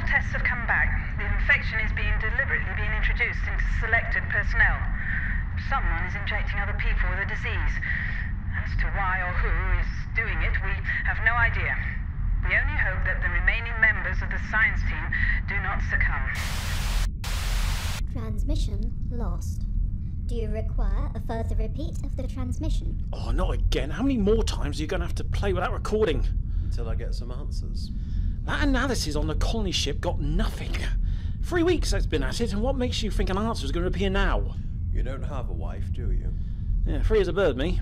tests have come back. The infection is deliberately being introduced into selected personnel. Someone is injecting other people with the disease. As to why or who is doing it, we have no idea. We only hope that the remaining members of the science team do not succumb. Transmission lost. Do you require a further repeat of the transmission? Oh, not again. How many more times are you going to have to play with that recording? Until I get some answers. That analysis on the colony ship got nothing. 3 weeks it's been at it, and what makes you think an answer is going to appear now? You don't have a wife, do you? Yeah, free as a bird, me.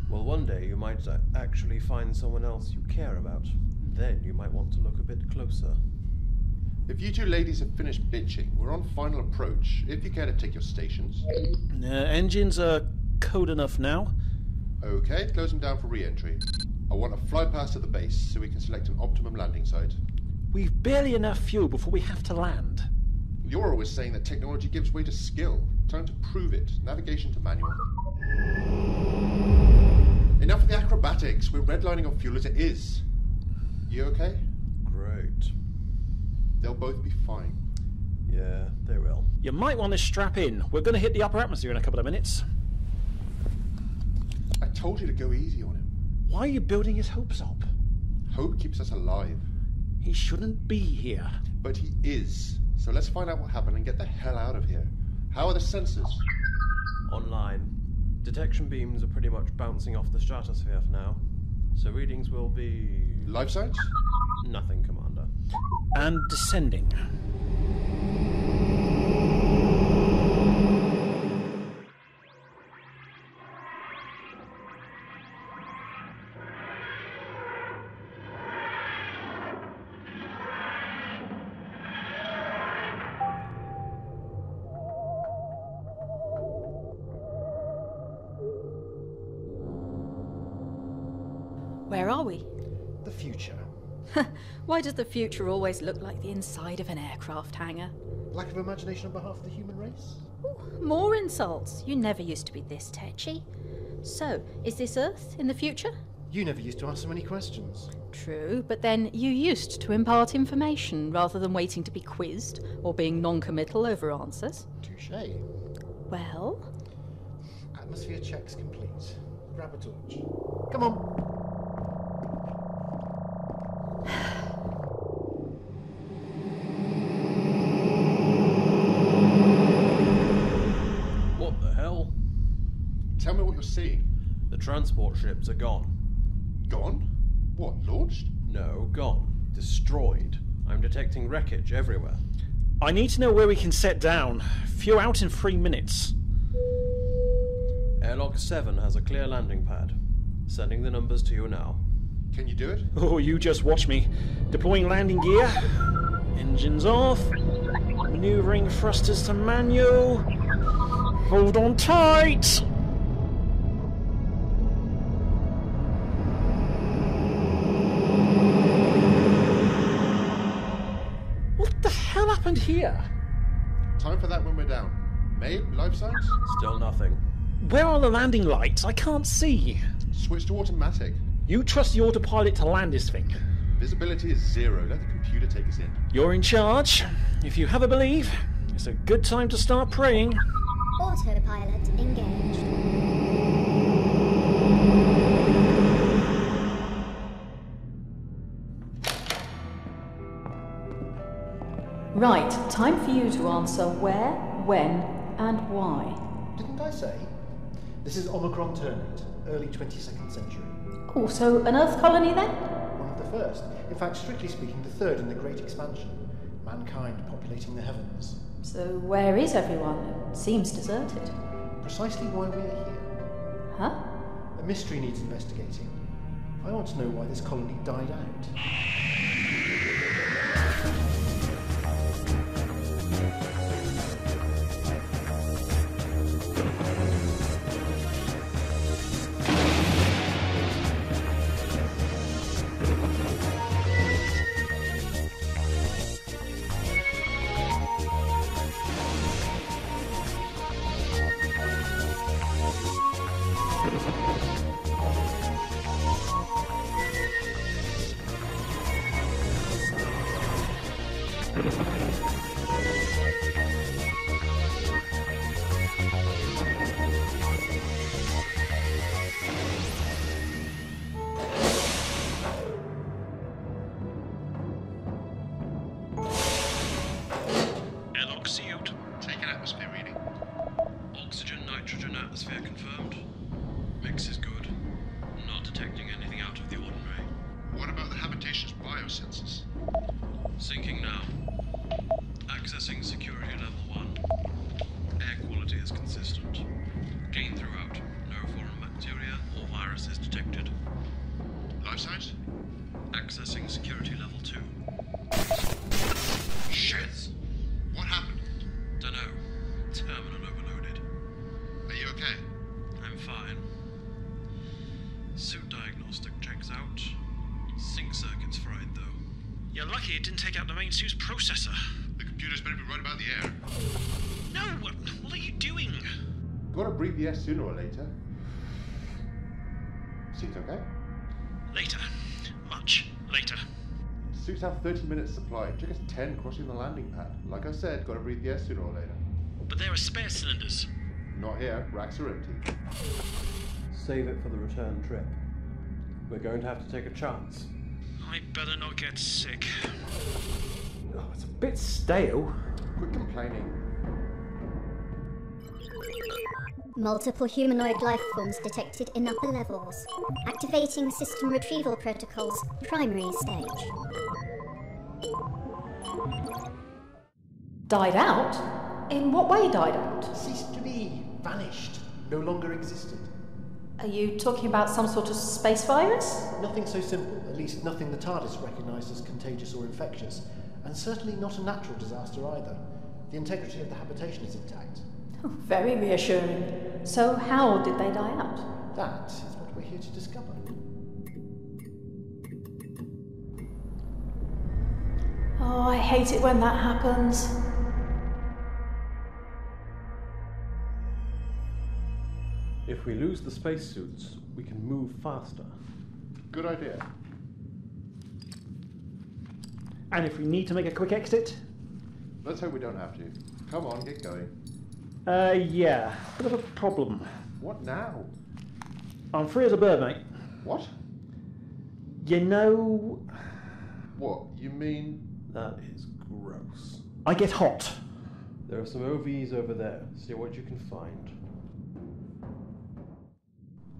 Well, one day you might actually find someone else you care about. Then you might want to look a bit closer. If you two ladies have finished bitching, we're on final approach, if you care to take your stations. Engines are cold enough now. Okay, close them down for re-entry. I want a fly past to the base so we can select an optimum landing site. We've barely enough fuel before we have to land. You're always saying that technology gives way to skill. Time to prove it. Navigation to manual. Enough of the acrobatics. We're redlining on fuel as it is. You okay? Great. They'll both be fine. Yeah, they will. You might want to strap in. We're going to hit the upper atmosphere in a couple of minutes. I told you to go easy on him. Why are you building his hopes up? Hope keeps us alive. He shouldn't be here. But he is. So let's find out what happened and get the hell out of here. How are the sensors? Online. Detection beams are pretty much bouncing off the stratosphere for now. So readings will be... Life signs? Nothing, Commander. And descending. Where are we? The future. Why does the future always look like the inside of an aircraft hangar? Lack of imagination on behalf of the human race? Ooh, more insults. You never used to be this tetchy. So, is this Earth in the future? You never used to ask so many questions. True, but then you used to impart information rather than waiting to be quizzed or being non-committal over answers. Touché. Well? Atmosphere checks complete. Grab a torch. Come on. What the hell? Tell me what you're seeing. The transport ships are gone. Gone? What, launched? No, gone. Destroyed. I'm detecting wreckage everywhere. I need to know where we can set down. Fuel out in 3 minutes. Airlock 7 has a clear landing pad. Sending the numbers to you now. Can you do it? Oh, you just watch me. Deploying landing gear. Engines off. Maneuvering thrusters to manual. Hold on tight. What the hell happened here? Time for that when we're down. Mabe, life signs? Still nothing. Where are the landing lights? I can't see. Switch to automatic. You trust the autopilot to land this thing. Visibility is 0. Let the computer take us in. You're in charge. If you have a belief, it's a good time to start praying. Autopilot engaged. Right, time for you to answer where, when, and why. Didn't I say? This is Omicron Ternate, early 22nd century. Oh, so an Earth colony then? One of the first. In fact, strictly speaking, the third in the Great Expansion. Mankind populating the heavens. So where is everyone? It seems deserted. Precisely why we are here. Huh? A mystery needs investigating. I want to know why this colony died out. Airlock sealed. Take an atmosphere reading. Oxygen, nitrogen atmosphere confirmed. Mix is good. Not detecting anything out of the ordinary. What about the habitation's biosensors? Syncing now. Accessing security level 1. Air quality is consistent. Gain throughout. No foreign bacteria or viruses detected. Life signs? Accessing security level 2. Shit! What happened? Dunno. Terminal overloaded. Are you okay? I'm fine. Suit diagnostic checks out. Sync circuits fried though. You're lucky it didn't take out the main suit's processor. The computer's better be right about the air. No! What are you doing? Gotta breathe the air sooner or later. Seems okay. Later. Much later. Suits have 30 minutes supply. Took us 10 crossing the landing pad. Like I said, gotta breathe the air sooner or later. But there are spare cylinders. Not here. Racks are empty. Save it for the return trip. We're going to have to take a chance. I better not get sick. Oh, it's a bit stale. Quit complaining. Multiple humanoid life forms detected in upper levels. Activating system retrieval protocols, primary stage. Died out? In what way died out? Ceased to be, vanished, no longer existed. Are you talking about some sort of space virus? Nothing so simple, at least nothing the TARDIS recognised as contagious or infectious, and certainly not a natural disaster either. The integrity of the habitation is intact. Oh, very reassuring. So how did they die out? That is what we're here to discover. Oh, I hate it when that happens. If we lose the spacesuits, we can move faster. Good idea. And if we need to make a quick exit? Let's hope we don't have to. Come on, get going. Yeah. Bit of a problem. What now? I'm free as a bird, mate. What? You know, What? You mean... That is gross. I get hot. There are some OVs over there. See what you can find.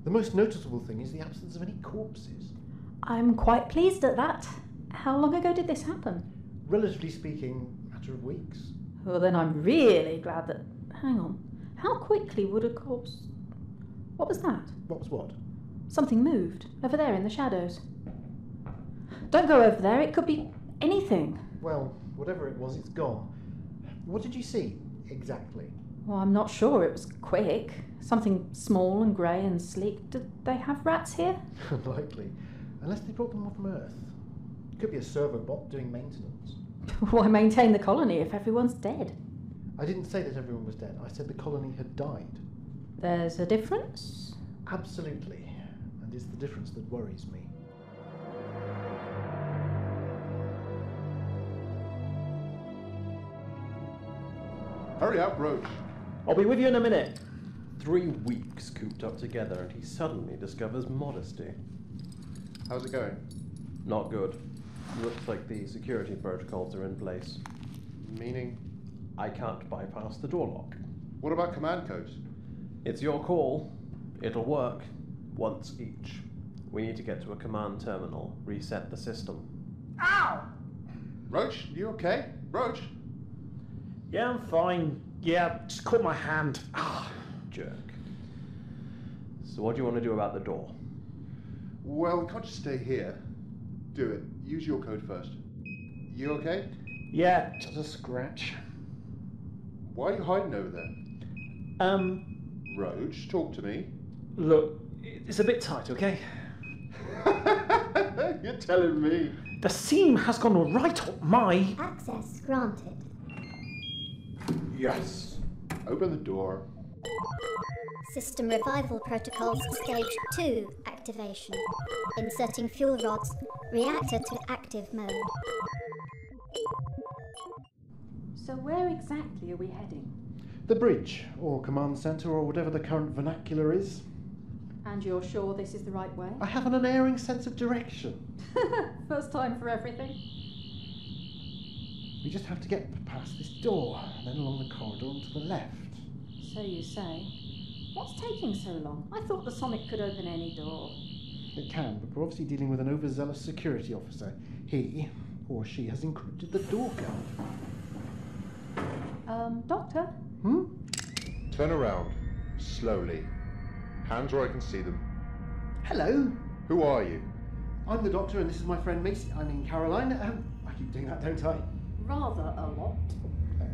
The most noticeable thing is the absence of any corpses. I'm quite pleased at that. How long ago did this happen? Relatively speaking, a matter of weeks. Well, then I'm really glad that... Hang on. How quickly would a corpse... What was that? What was what? Something moved. Over there in the shadows. Don't go over there. It could be anything. Well, whatever it was, it's gone. What did you see, exactly? Well, I'm not sure. It was quick. Something small and grey and sleek. Did they have rats here? Unlikely. Unless they brought them all from Earth. Could be a servo bot doing maintenance. Why maintain the colony if everyone's dead? I didn't say that everyone was dead. I said the colony had died. There's a difference? Absolutely. And it's the difference that worries me. Hurry up, Roach. I'll be with you in a minute. 3 weeks cooped up together and he suddenly discovers modesty. How's it going? Not good. Looks like the security protocols are in place. Meaning? I can't bypass the door lock. What about command codes? It's your call. It'll work. Once each. We need to get to a command terminal. Reset the system. Ow! Roach, you okay? Roach? Yeah, I'm fine. Yeah, just caught my hand. Ah. Jerk. So what do you want to do about the door? Well, we can't just stay here. Do it. Use your code first. You okay? Yeah, just a scratch. Why are you hiding over there? Roach, talk to me. Look, it's a bit tight, okay? You're telling me. The seam has gone right up my... Access granted. Yes. Open the door. System revival protocols stage 2 activation. Inserting fuel rods. Reactor to active mode. So where exactly are we heading? The bridge, or command centre, or whatever the current vernacular is. And you're sure this is the right way? I have an unerring sense of direction. First time for everything. We just have to get past this door, then along the corridor and to the left. So you say. What's taking so long? I thought the Sonic could open any door. It can, but we're obviously dealing with an overzealous security officer. He, or she, has encrypted the door code. Doctor? Turn around. Slowly. Hands where I can see them. Hello. Who are you? I'm the doctor, and this is my friend Macy. Caroline. I keep doing that, don't I? Rather a lot.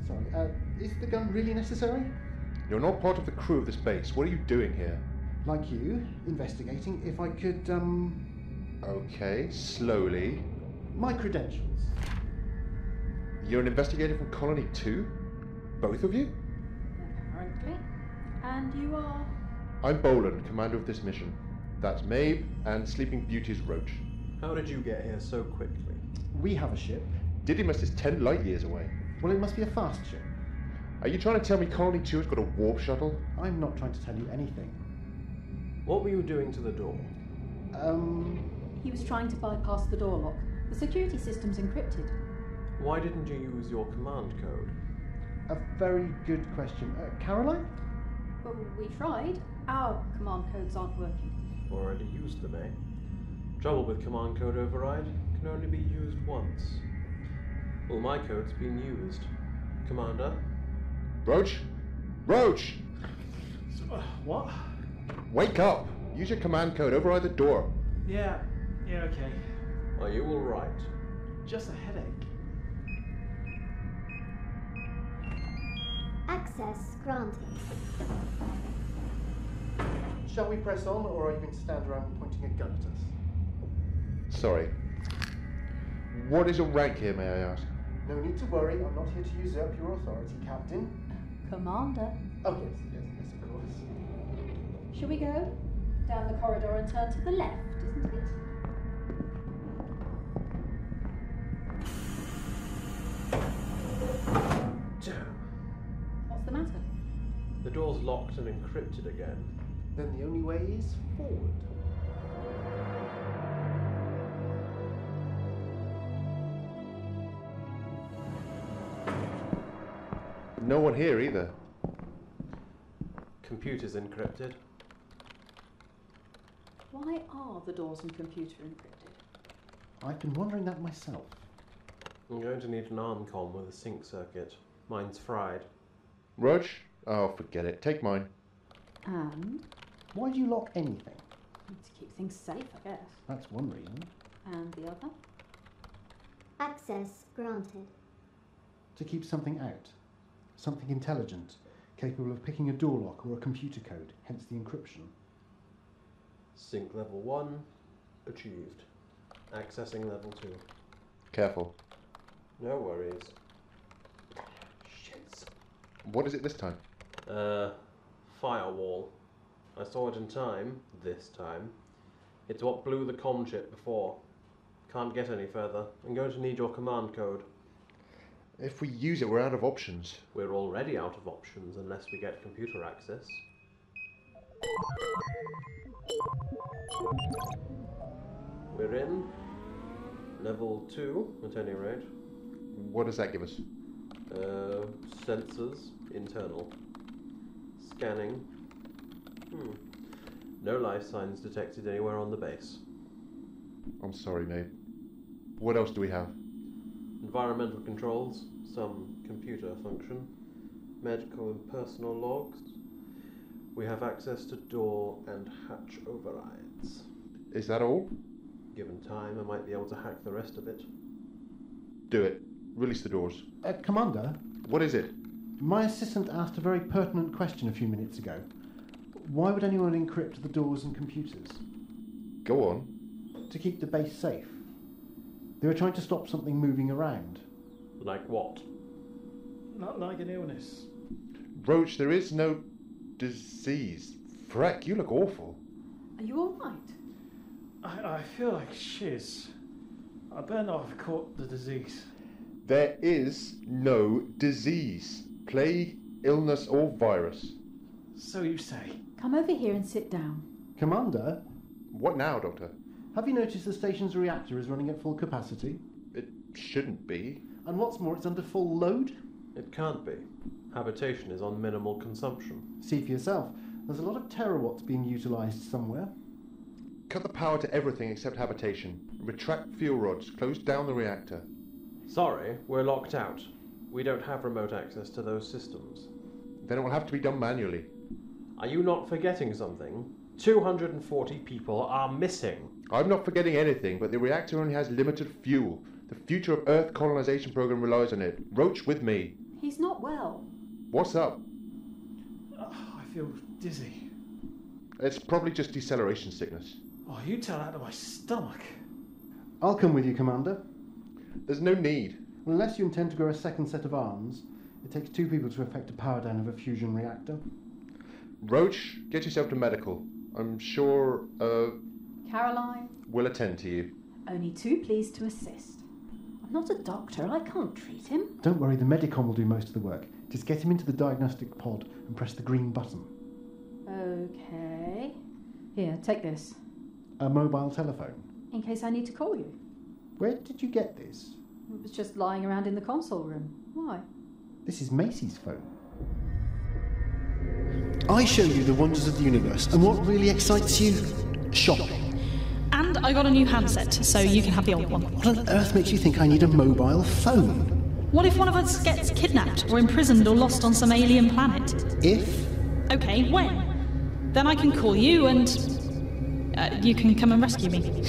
Sorry. Is the gun really necessary? You're not part of the crew of this base. What are you doing here? Like you, investigating if I could, Okay, slowly. My credentials. You're an investigator from Colony 2? Both of you? Apparently. And you are? I'm Boland, commander of this mission. That's Mabe, and Sleeping Beauty's Roach. How did you get here so quickly? We have a ship. Didymus is 10 light years away. Well, it must be a fast ship. Are you trying to tell me Colony 2 has got a warp shuttle? I'm not trying to tell you anything. What were you doing to the door? He was trying to bypass the door lock. The security system's encrypted. Why didn't you use your command code? A very good question. Caroline? Well, we tried. Our command codes aren't working. Already used them, eh? Trouble with command code override, can only be used once. Well, my code's been used. Commander? Roach? Roach! What? Wake up! Use your command code, override the door. Yeah, okay. Are you alright? Just a headache. Access granted. Shall we press on, or are you going to stand around pointing a gun at us? Sorry. What is your rank here, may I ask? No need to worry, I'm not here to usurp your authority, Captain. Commander. Oh, yes, of course. Shall we go? Down the corridor and turn to the left, isn't it? Damn. What's the matter? The door's locked and encrypted again. Then the only way is forward. No one here either. Computer's encrypted. Why are the doors and computer encrypted? I've been wondering that myself. I'm going to need an arm-com with a sync circuit. Mine's fried. Roach? Oh, forget it. Take mine. And? Why do you lock anything? To keep things safe, I guess. That's one reason. And the other? Access granted. To keep something out. Something intelligent, capable of picking a door lock or a computer code, hence the encryption. Sync level 1 achieved. Accessing level 2. Careful. No worries. Shit. What is it this time? Firewall. I saw it in time, this time. It's what blew the comm chip before. Can't get any further. I'm going to need your command code. If we use it, we're out of options. We're already out of options unless we get computer access. We're in. Level 2, at any rate. What does that give us? Sensors, internal. Scanning. No life signs detected anywhere on the base. I'm sorry, mate. What else do we have? Environmental controls, some computer function, medical and personal logs. We have access to door and hatch overrides. Is that all? Given time, I might be able to hack the rest of it. Do it. Release the doors. Commander? What is it? My assistant asked a very pertinent question a few minutes ago. Why would anyone encrypt the doors and computers? Go on. To keep the base safe. They were trying to stop something moving around. Like what? Not like an illness. Roach, there is no disease. Freck, you look awful. Are you alright? I feel like shiz. I better not have caught the disease. There is no disease, plague, illness, or virus. So you say. Come over here and sit down. Commander, What now, Doctor? have you noticed the station's reactor is running at full capacity? It shouldn't be. And what's more, it's under full load? It can't be. Habitation is on minimal consumption. See for yourself. There's a lot of terawatts being utilised somewhere. Cut the power to everything except habitation. Retract fuel rods. Close down the reactor. Sorry, we're locked out. We don't have remote access to those systems. Then it will have to be done manually. Are you not forgetting something? 240 people are missing. I'm not forgetting anything, but the reactor only has limited fuel. The future of Earth colonization program relies on it. Roach with me. He's not well. What's up? I feel dizzy. It's probably just deceleration sickness. Oh, you tell that to my stomach. I'll come with you, Commander. There's no need. Unless you intend to grow a second set of arms, it takes 2 people to effect a power down of a fusion reactor. Roach, get yourself to medical. I'm sure, Caroline, we'll attend to you. only 2 please to assist. I'm not a doctor, I can't treat him. Don't worry, the Medicom will do most of the work. Just get him into the diagnostic pod and press the green button. Okay. Here, take this, A mobile telephone. in case I need to call you. Where did you get this? It was just lying around in the console room. Why? This is Macy's phone. I show you the wonders of the universe, and what really excites you? Shopping. And I got a new handset, so you can have the old one. What on earth makes you think I need a mobile phone? What if one of us gets kidnapped or imprisoned or lost on some alien planet? If? Okay, when? Then I can call you and you can come and rescue me.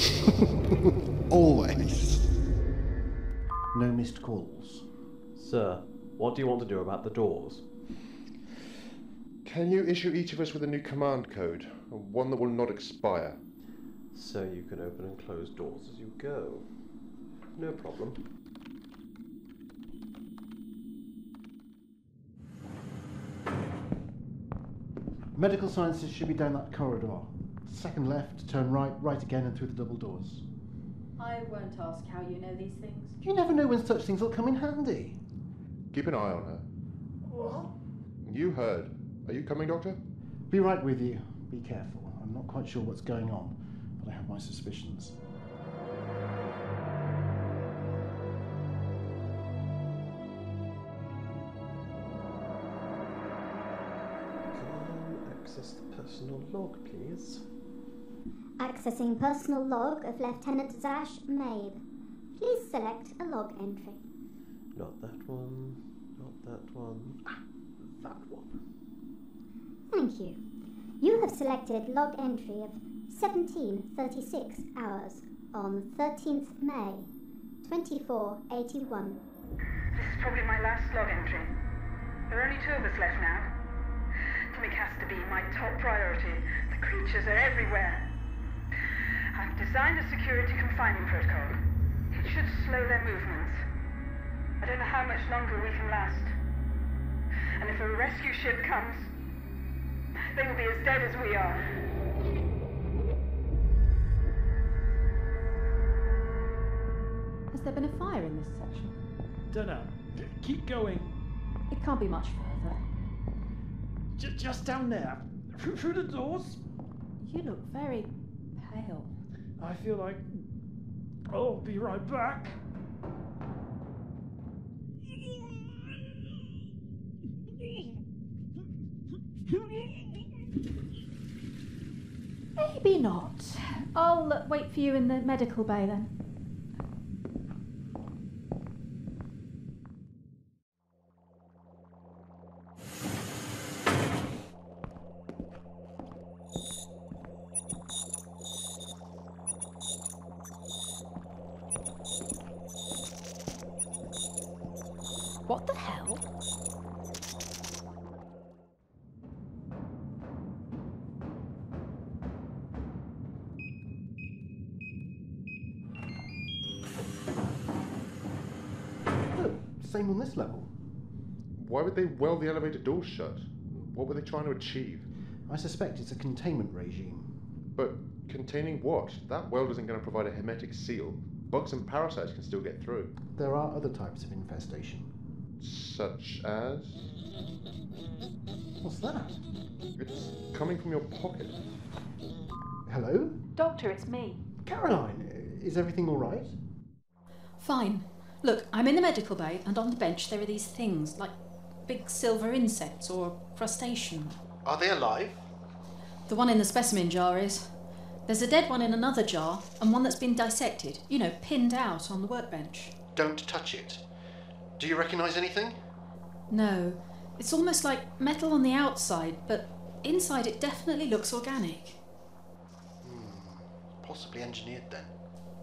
Always. No missed calls. Sir, what do you want to do about the doors? Can you issue each of us with a new command code? One that will not expire. So you can open and close doors as you go. No problem. Medical sciences should be down that corridor. Second left, turn right, right again, and through the double doors. I won't ask how you know these things. You never know when such things will come in handy. Keep an eye on her. What? You heard. Are you coming, Doctor? Be right with you. Be careful. I'm not quite sure what's going on, but I have my suspicions. Can access the personal log, please? Accessing personal log of Lieutenant Zash Mabe. Please select a log entry. Not that one. Not that one. Ah, that one. Thank you. You have selected log entry of 17:36 hours on 13th May, 2481. This is probably my last log entry. There are only 2 of us left now. Atomic has to be my top priority. The creatures are everywhere. I've designed a security confining protocol. It should slow their movements. I don't know how much longer we can last. And if a rescue ship comes, they will be as dead as we are. Has there been a fire in this section? Dunno. Keep going. It can't be much further. Just down there. Through the doors. You look very pale. I feel like I'll be right back. Maybe not. I'll wait for you in the medical bay then. What the hell? Oh, same on this level. Why would they weld the elevator doors shut? What were they trying to achieve? I suspect it's a containment regime. But containing what? That weld isn't going to provide a hermetic seal. bugs and parasites can still get through. There are other types of infestation. Such as? What's that? It's coming from your pocket. Hello? Doctor, it's me. Caroline, is everything all right? Fine. Look, I'm in the medical bay, and on the bench there are these things, like big silver insects or crustacean. Are they alive? The one in the specimen jar is. There's a dead one in another jar, and one that's been dissected, pinned out on the workbench. Don't touch it. Do you recognise anything? No. It's almost like metal on the outside, but inside it definitely looks organic. Possibly engineered then.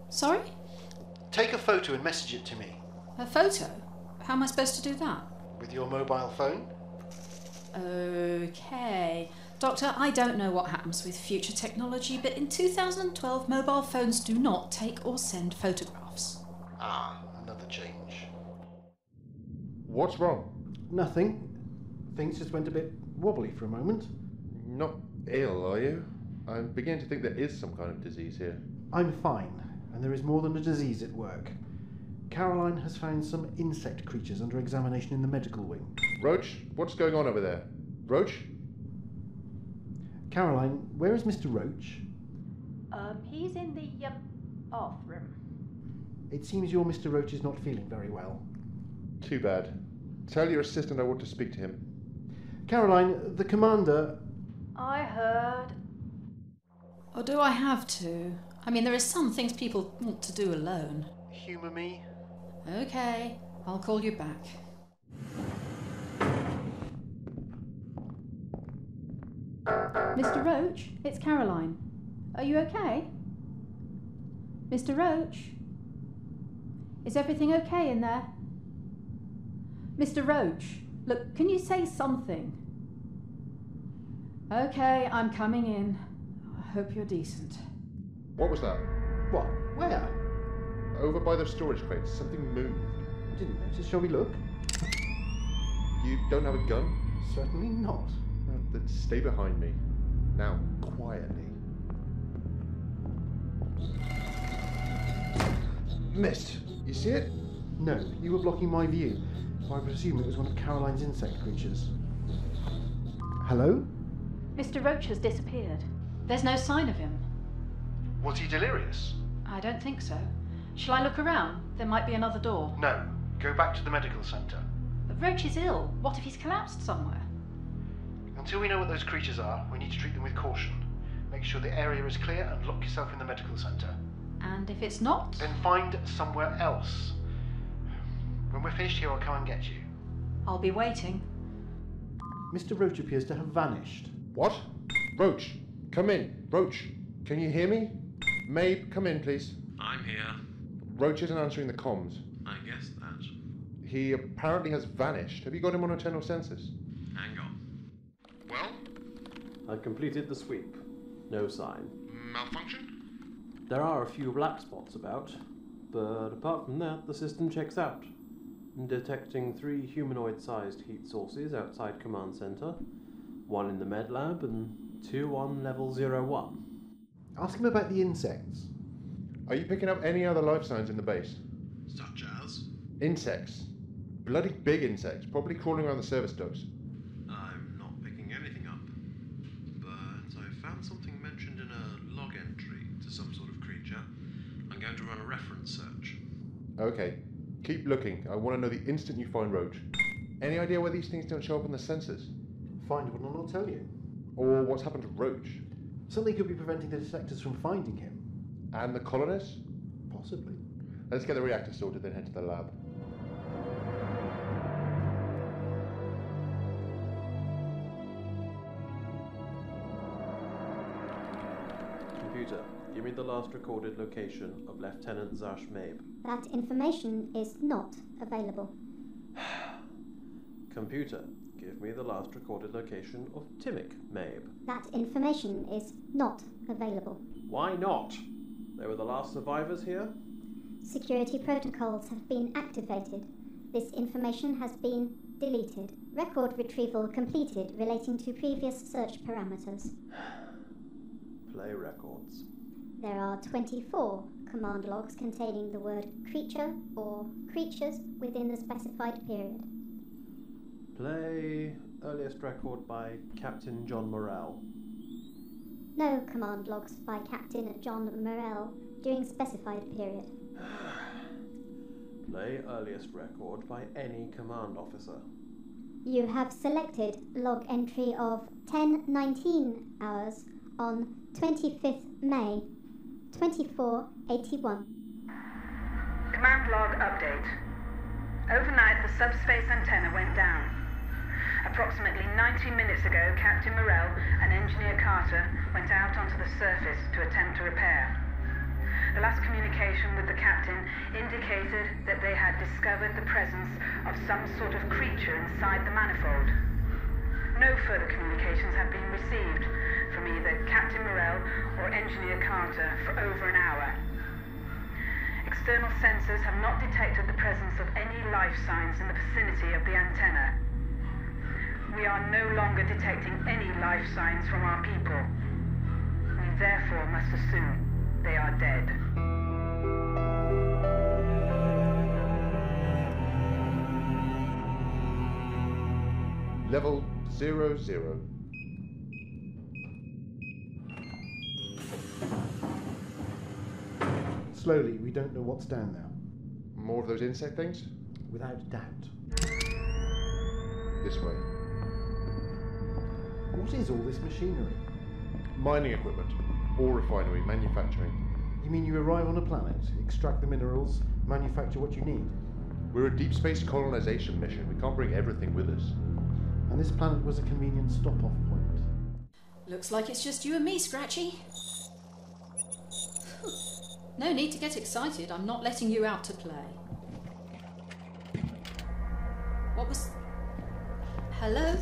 Sorry? Take a photo and message it to me. A photo? How am I supposed to do that? With your mobile phone? Okay. Doctor, I don't know what happens with future technology, but in 2012 mobile phones do not take or send photographs. Ah, another change. What's wrong? Nothing. Things just went a bit wobbly for a moment. Not ill, are you? I'm beginning to think there is some kind of disease here. I'm fine, and there is more than a disease at work. Caroline has found some insect creatures under examination in the medical wing. Roach, what's going on over there? Roach? Caroline, where is Mr. Roach? He's in the bathroom. It seems your Mr. Roach is not feeling very well. Too bad. Tell your assistant I want to speak to him. Caroline, the commander... I heard. Or do I have to? I mean, there are some things people want to do alone. Humour me? Okay, I'll call you back. Mr. Roach, it's Caroline. Are you okay? Mr. Roach? Is everything okay in there? Mr. Roach, look, can you say something? Okay, I'm coming in. I hope you're decent. What was that? What? Where? Over by the storage crates. Something moved. Didn't notice. Shall we look? You don't have a gun? Certainly not. Then stay behind me. Now, quietly. Missed. You see it? No, you were blocking my view. I presume it was one of Caroline's insect creatures. Hello? Mr. Roach has disappeared. There's no sign of him. Was he delirious? I don't think so. Shall I look around? There might be another door. No. Go back to the medical centre. But Roach is ill. What if he's collapsed somewhere? Until we know what those creatures are, we need to treat them with caution. Make sure the area is clear and lock yourself in the medical centre. And if it's not? Then find somewhere else. When we're finished here, I'll come and get you. I'll be waiting. Mr. Roach appears to have vanished. What? Roach, come in. Roach, can you hear me? Mabe, come in, please. I'm here. Roach isn't answering the comms. I guess that. He apparently has vanished. Have you got him on internal census? Hang on. Well? I completed the sweep. No sign. Malfunction? There are a few black spots about, but apart from that, the system checks out. Detecting 3 humanoid-sized heat sources outside Command Center, 1 in the med lab, and 2 on level 01. Ask him about the insects. Are you picking up any other life signs in the base? Such as? Insects. Bloody big insects, probably crawling around the service ducts. I'm not picking anything up, but I found something mentioned in a log entry to some sort of creature. I'm going to run a reference search. Okay. Keep looking. I want to know the instant you find Roach. Any idea why these things don't show up on the sensors? Find one and I'll tell you. Or what's happened to Roach? Something could be preventing the detectors from finding him. And the colonists? Possibly. Let's get the reactor sorted, then head to the lab. Computer, give me the last recorded location of Lieutenant Zash Mabe. That information is not available. Computer, give me the last recorded location of Timmick Mabe. That information is not available. Why not? They were the last survivors here? Security protocols have been activated. This information has been deleted. Record retrieval completed relating to previous search parameters. Play records. There are 24 command logs containing the word creature or creatures within the specified period. Play earliest record by Captain John Morrell. No command logs by Captain John Morrell during specified period. Play earliest record by any command officer. You have selected log entry of 10:19 hours on 25th May 2481. Command log update. Overnight, the subspace antenna went down. Approximately 90 minutes ago, Captain Morrell and Engineer Carter went out onto the surface to attempt a repair. The last communication with the captain indicated that they had discovered the presence of some sort of creature inside the manifold. No further communications have been received from either Captain Morrell or Engineer Carter for over an hour. External sensors have not detected the presence of any life signs in the vicinity of the antenna. We are no longer detecting any life signs from our people. We therefore must assume they are dead. Level 00. Slowly, we don't know what's down there. More of those insect things? Without doubt. This way. What is all this machinery? Mining equipment. Ore refinery, manufacturing. You mean you arrive on a planet, extract the minerals, manufacture what you need? We're a deep space colonization mission. We can't bring everything with us. And this planet was a convenient stop-off point. Looks like it's just you and me, Scratchy. No need to get excited. I'm not letting you out to play. What was... Hello?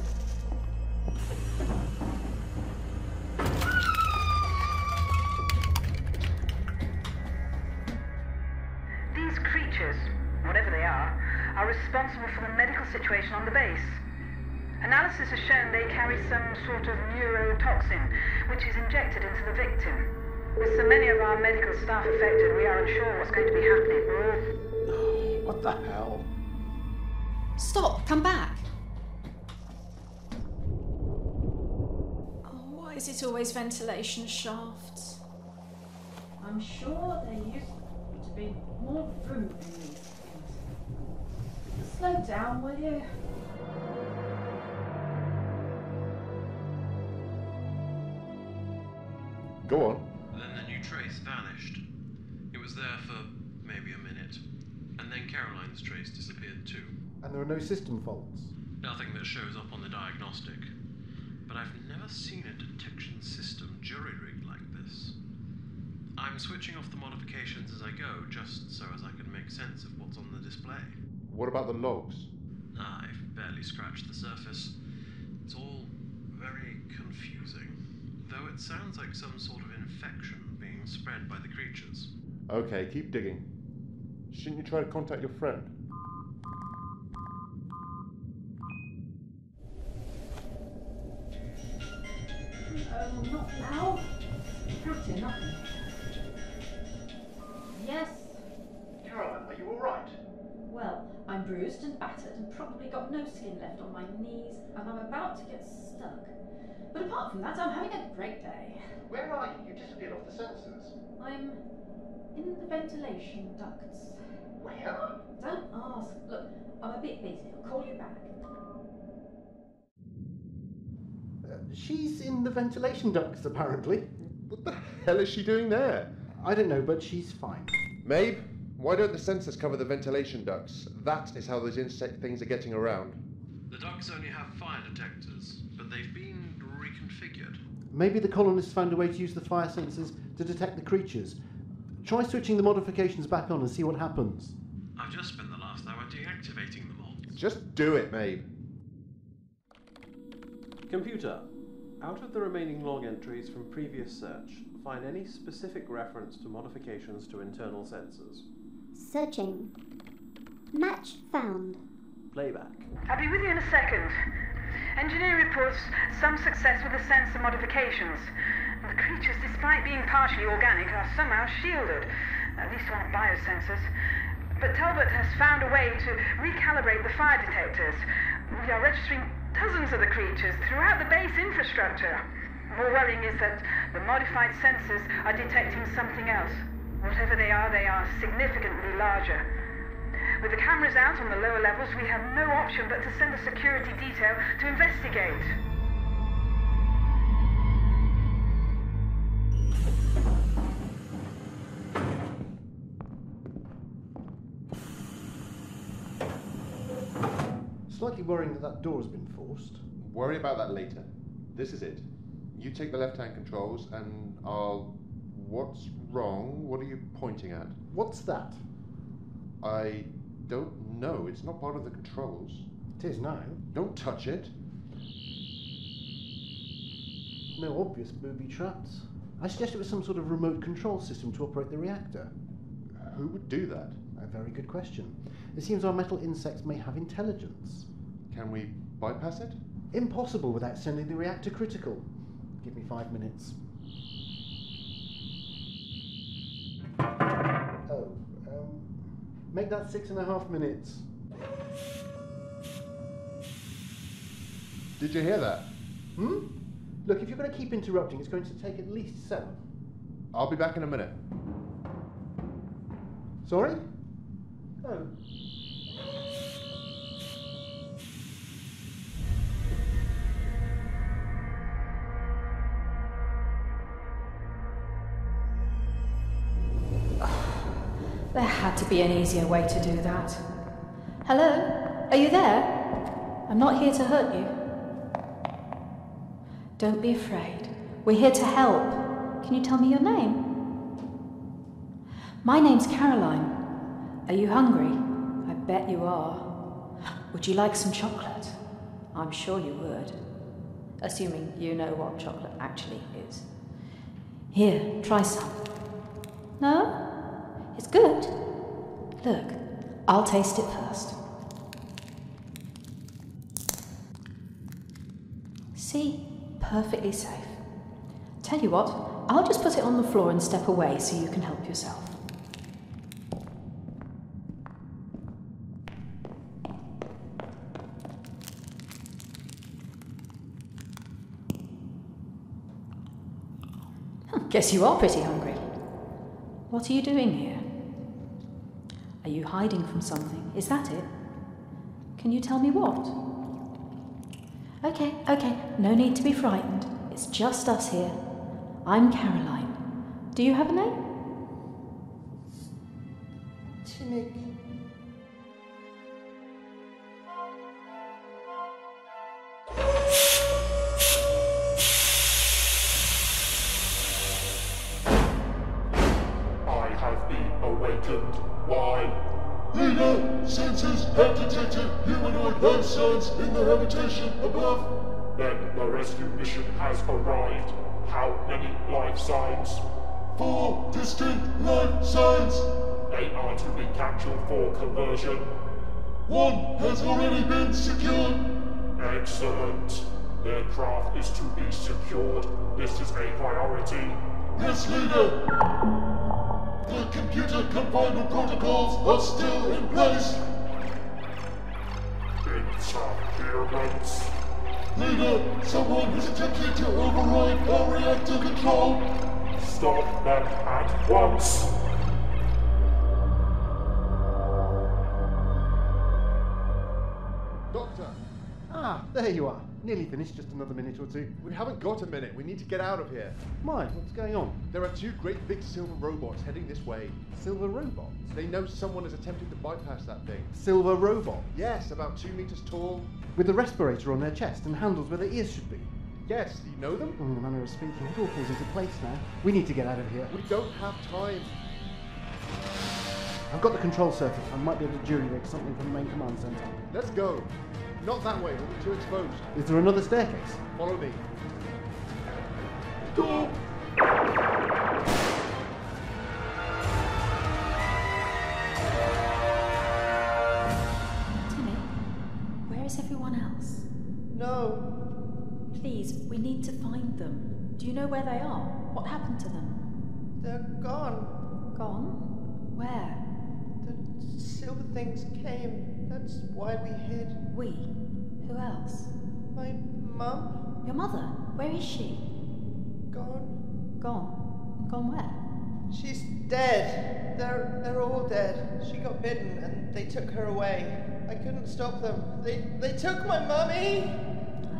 These creatures, whatever they are responsible for the medical situation on the base. Analysis has shown they carry some sort of neurotoxin, which is injected into the victim. With so many of our medical staff affected, we are unsure what's going to be happening. We're all... What the hell? Stop! Come back! Oh, why is it always ventilation shafts? I'm sure there used to be more room in these things. Slow down, will you? Go on. Then the new trace vanished. It was there for maybe a minute. And then Caroline's trace disappeared too. And there are no system faults? Nothing that shows up on the diagnostic. But I've never seen a detection system jury-rigged like this. I'm switching off the modifications as I go, just so as I can make sense of what's on the display. What about the logs? I've barely scratched the surface. It's all very confusing. Though it sounds like some sort of infection being spread by the creatures. Okay, keep digging. Shouldn't you try to contact your friend? Not now. Captain, nothing. Yes? Caroline, are you alright? Well, I'm bruised and battered and probably got no skin left on my knees, and I'm about to get stuck. But apart from that, I'm having a great day. Where are you? You disappeared off the sensors. I'm in the ventilation ducts. Where? Don't ask. Look, I'm a bit busy. I'll call you back. She's in the ventilation ducts, apparently. What the hell is she doing there? I don't know, but she's fine. Mabe, why don't the sensors cover the ventilation ducts? That is how those insect things are getting around. The ducts only have fire detectors, but they've been reconfigured. Maybe the colonists found a way to use the fire sensors to detect the creatures. Try switching the modifications back on and see what happens. I've just spent the last hour deactivating them all. Just do it, Mabe. Computer, out of the remaining log entries from previous search, find any specific reference to modifications to internal sensors. Searching. Match found. Playback. I'll be with you in a second. Engineer reports some success with the sensor modifications. The creatures, despite being partially organic, are somehow shielded. At least on biosensors. But Talbot has found a way to recalibrate the fire detectors. We are registering dozens of the creatures throughout the base infrastructure. More worrying is that the modified sensors are detecting something else. Whatever they are significantly larger. With the cameras out on the lower levels, we have no option but to send a security detail to investigate. Slightly worrying that door has been forced. Worry about that later. This is it. You take the left-hand controls and I'll... What's wrong? What are you pointing at? What's that? I don't know. It's not part of the controls. It is now. Don't touch it. No obvious booby traps. I suggest it was some sort of remote control system to operate the reactor. Who would do that? A very good question. It seems our metal insects may have intelligence. Can we bypass it? Impossible without sending the reactor critical. Give me 5 minutes. Make that 6.5 minutes. Did you hear that? Look, if you're going to keep interrupting, it's going to take at least 7. I'll be back in a minute. Sorry? Oh. There had to be an easier way to do that. Hello? Are you there? I'm not here to hurt you. Don't be afraid. We're here to help. Can you tell me your name? My name's Caroline. Are you hungry? I bet you are. Would you like some chocolate? I'm sure you would. Assuming you know what chocolate actually is. Here, try some. No? It's good. Look, I'll taste it first. See? Perfectly safe. Tell you what, I'll just put it on the floor and step away so you can help yourself. Guess you are pretty hungry. What are you doing here? Are you hiding from something? Is that it? Can you tell me what? Okay, no need to be frightened. It's just us here. I'm Caroline. Do you have a name? Tinnick. I have been awakened. Why? Leader, sensors have detected humanoid life signs in the habitation above. Then the rescue mission has arrived. How many life signs? 4 distinct life signs. They are to be captured for conversion. 1 has already been secured. Excellent. Their craft is to be secured. This is a priority. Yes, Leader. The computer confinement protocols are still in place. Interference. Leader, someone has attempted to override our reactor control. Stop them at once. Doctor! Ah, there you are. Nearly finished, just another minute or 2. We haven't got a minute. We need to get out of here. Why? What's going on? There are 2 great big silver robots heading this way. Silver robots? They know someone is attempting to bypass that thing. Silver robot? Yes, about 2 meters tall. With a respirator on their chest and handles where their ears should be. Yes, do you know them? In the manner of speaking, it all falls into place now. We need to get out of here. We don't have time. I've got the control circuit. I might be able to jury-rig something from the main command center. Let's go. Not that way, we'll be too exposed. Is there another staircase? Follow me. Go! Timmy, where is everyone else? No. Please, we need to find them. Do you know where they are? What happened to them? They're gone. Gone? Where? The silver things came. That's why we hid. We? Who else? My mum? Your mother? Where is she? Gone. Gone? Gone where? She's dead. They're all dead. She got bitten and they took her away. I couldn't stop them. They took my mummy!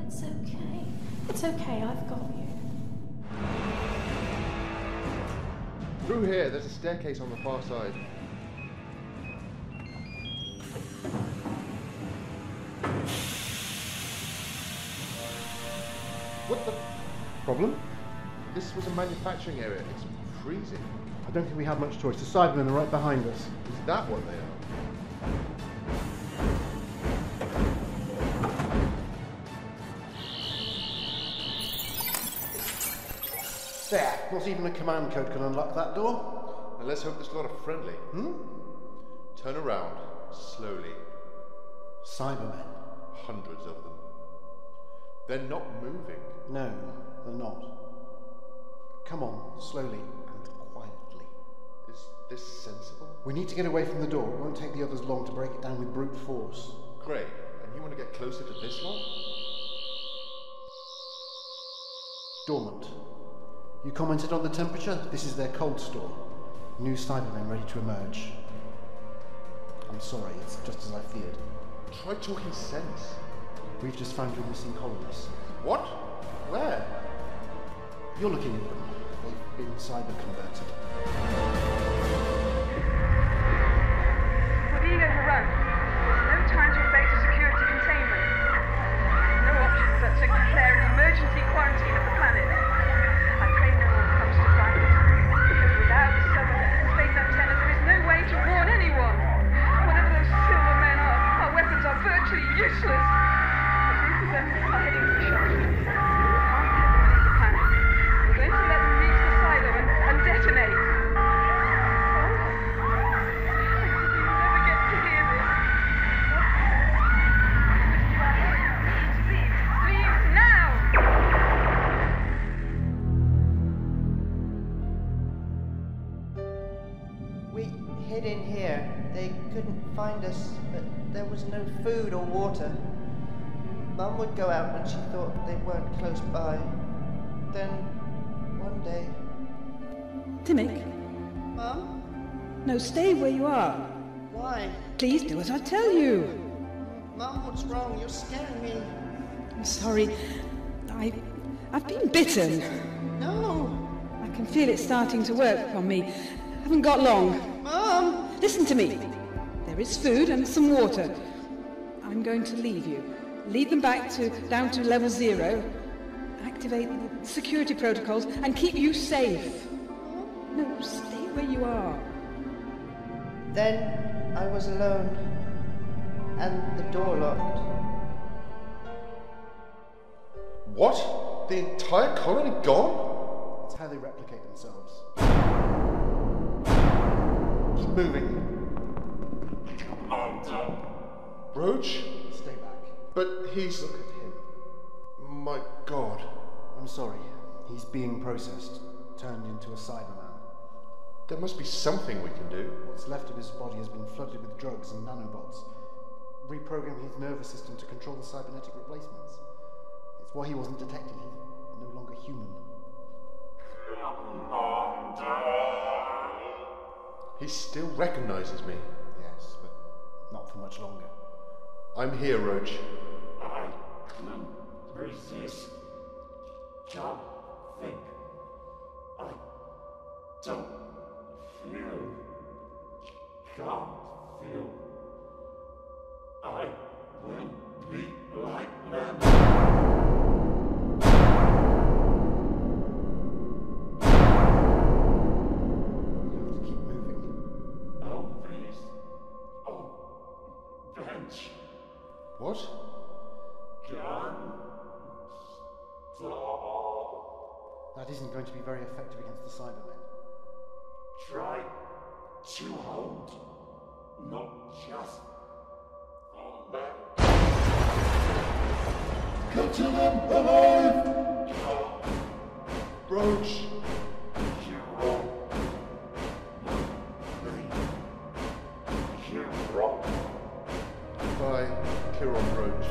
It's okay. It's okay, I've got you. Through here, there's a staircase on the far side. What the... Problem? This was a manufacturing area. It's freezing. I don't think we have much choice. The Cybermen are right behind us. Is that what they are? There. Not even a command code can unlock that door. And let's hope this lot are friendly. Turn around. Slowly. Cybermen. Hundreds of them. They're not moving. No, they're not. Come on, slowly and quietly. Is this sensible? We need to get away from the door. It won't take the others long to break it down with brute force. Great. And you want to get closer to this lot? Dormant. You commented on the temperature? This is their cold store. New Cybermen ready to emerge. I'm sorry, it's just as I feared. Try talking sense. We've just found your missing colonists. What? Where? You're looking at them. They've been cyber-converted. We're being overrun. There's no time to effect a security containment. No option but to declare an emergency quarantine of the planet. I pray no one comes to find it. Because without the Southern Space Antenna, there is no way to warn anyone. Whatever those silver men are, our weapons are virtually useless. The group of them are heading for the shop. We can't let them leave the planet. We're going to let them reach the silo and detonate. Never get to hear this. Leave now! We hid in here. They couldn't find us, but there was no food or water. Mum would go out when she thought they weren't close by. Then, one day... Timmick? Mum? No, stay where you are. Why? Please do as I tell you. Mum, what's wrong? You're scaring me. I'm sorry. I've been bitten. No! I can feel it starting to work on me. I haven't got long. Mum! Listen to me. There is food and some water. I'm going to leave you. Lead them down to level 0. Activate the security protocols and keep you safe. No, stay where you are. Then I was alone. And the door locked. What? The entire colony gone? That's how they replicate themselves. Keep moving. Roach? Stay back. But he's... Look at him. My God. I'm sorry. He's being processed, turned into a Cyberman. There must be something we can do. What's left of his body has been flooded with drugs and nanobots. Reprogramming his nervous system to control the cybernetic replacements. It's why he wasn't detected. He's no longer human. He still recognizes me. Yes, but not for much longer. I'm here, Roach. I can resist. Don't think. I don't feel. Can't feel. I will be like them. What? That isn't going to be very effective against the Cybermen. Try to hold, not just on them. Capture them alive! Roach! You won't. by Chiron Roach.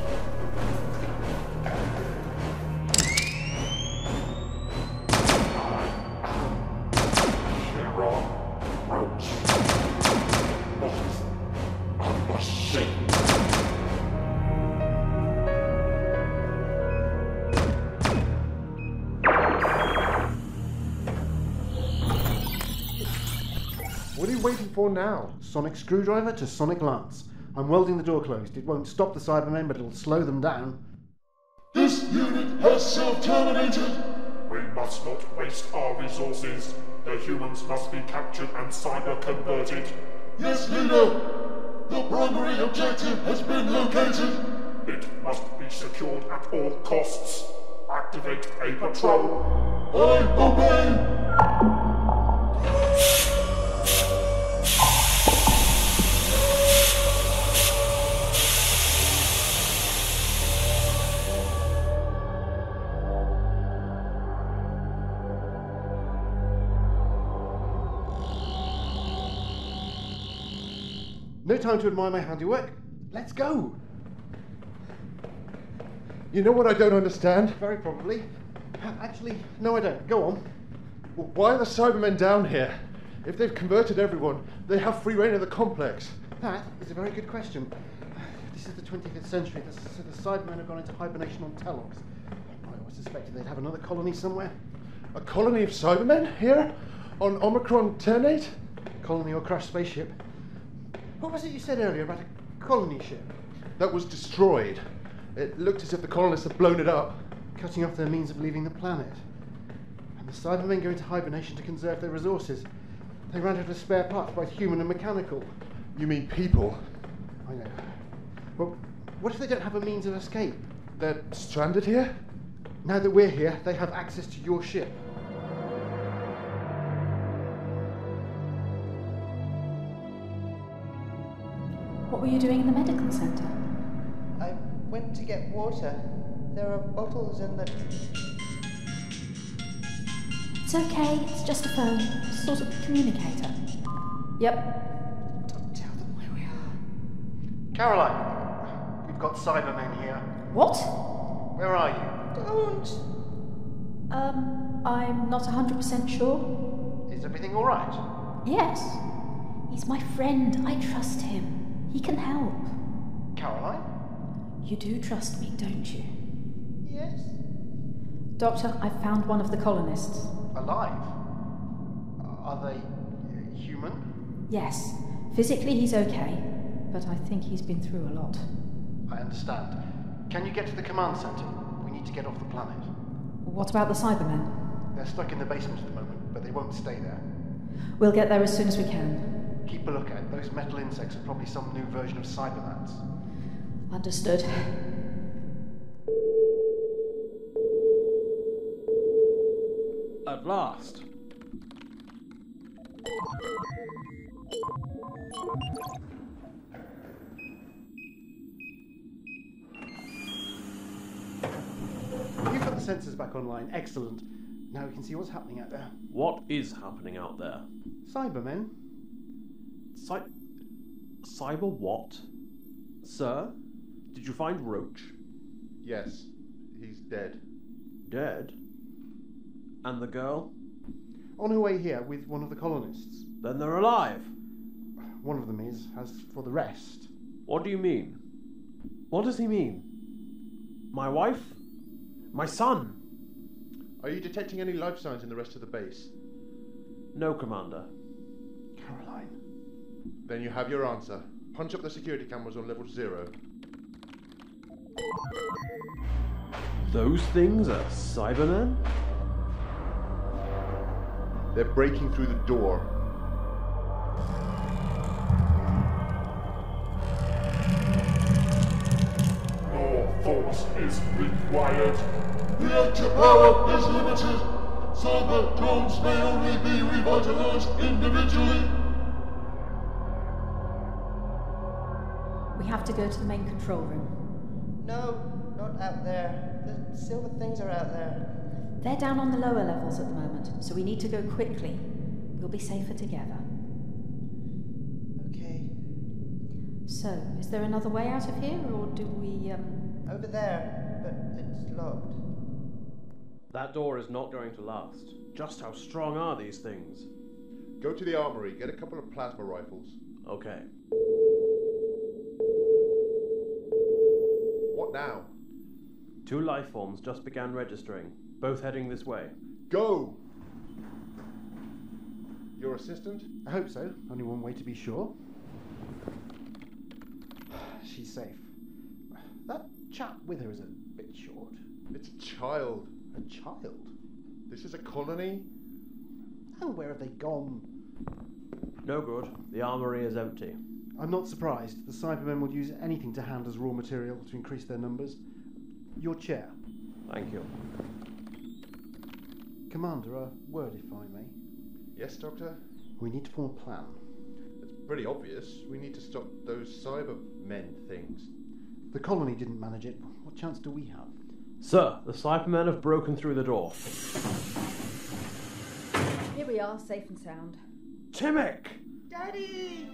Chiron Roach. What a machine. What are you waiting for now? Sonic screwdriver to sonic lance. I'm welding the door closed. It won't stop the Cybermen, but it'll slow them down. This unit has self-terminated. We must not waste our resources. The humans must be captured and cyber-converted. Yes, leader. The primary objective has been located. It must be secured at all costs. Activate a patrol. I obey. No time to admire my handiwork. Let's go. You know what I don't understand? Very probably. Actually, no I don't. Go on. Why are the Cybermen down here? If they've converted everyone, they have free reign of the complex. That is a very good question. This is the 25th century, so the Cybermen have gone into hibernation on Telox. I always suspected they'd have another colony somewhere. A colony of Cybermen here? On Omicron Ternate? Colony or crashed spaceship. What was it you said earlier about a colony ship? That was destroyed. It looked as if the colonists had blown it up. Cutting off their means of leaving the planet. And the Cybermen go into hibernation to conserve their resources. They ran out of spare parts, both human and mechanical. You mean people? I know. Well, what if they don't have a means of escape? They're stranded here? Now that we're here, they have access to your ship. What were you doing in the medical centre? I went to get water. There are bottles in the... It's okay, it's just a phone. Sort of communicator. Yep. Don't tell them where we are. Caroline, we've got Cybermen here. What? Where are you? Don't. I'm not 100% sure. Is everything all right? Yes. He's my friend. I trust him. He can help. Caroline? You do trust me, don't you? Yes. Doctor, I've found one of the colonists. Alive? Are they human? Yes. Physically he's okay, but I think he's been through a lot. I understand. Can you get to the command centre? We need to get off the planet. What about the Cybermen? They're stuck in the basement at the moment, but they won't stay there. We'll get there as soon as we can. Keep a lookout. Those metal insects are probably some new version of Cybermans. Understood. At last. You've got the sensors back online. Excellent. Now we can see what's happening out there. What is happening out there? Cybermen? Cyber what? Sir? Did you find Roach? Yes, he's dead. Dead? And the girl? On her way here with one of the colonists. Then they're alive. One of them is. As for the rest... What do you mean? What does he mean? My wife? My son? Are you detecting any life signs in the rest of the base? No, Commander. Caroline. Then you have your answer. Punch up the security cameras on level 0. Those things are Cybermen? They're breaking through the door. More force is required. Reactor power is limited. Cyber drones may only be revitalized individually. We have to go to the main control room. No, not out there. The silver things are out there. They're down on the lower levels at the moment, so we need to go quickly. We'll be safer together. Okay. So, is there another way out of here, or do we, Over there, but it's locked. That door is not going to last. Just how strong are these things? Go to the armory, get a couple of plasma rifles. Okay. What now? 2 life forms just began registering, both heading this way. Go! Your assistant? I hope so. Only one way to be sure. She's safe. That chap with her is a bit short. It's a child. A child? This is a colony? And where have they gone? No good. The armory is empty. I'm not surprised. The Cybermen will use anything to hand as raw material to increase their numbers. Your chair. Thank you. Commander, a word if I may. Yes, Doctor? We need to form a plan. It's pretty obvious. We need to stop those Cybermen things. The colony didn't manage it. What chance do we have? Sir, the Cybermen have broken through the door. Here we are, safe and sound. Timic! Daddy!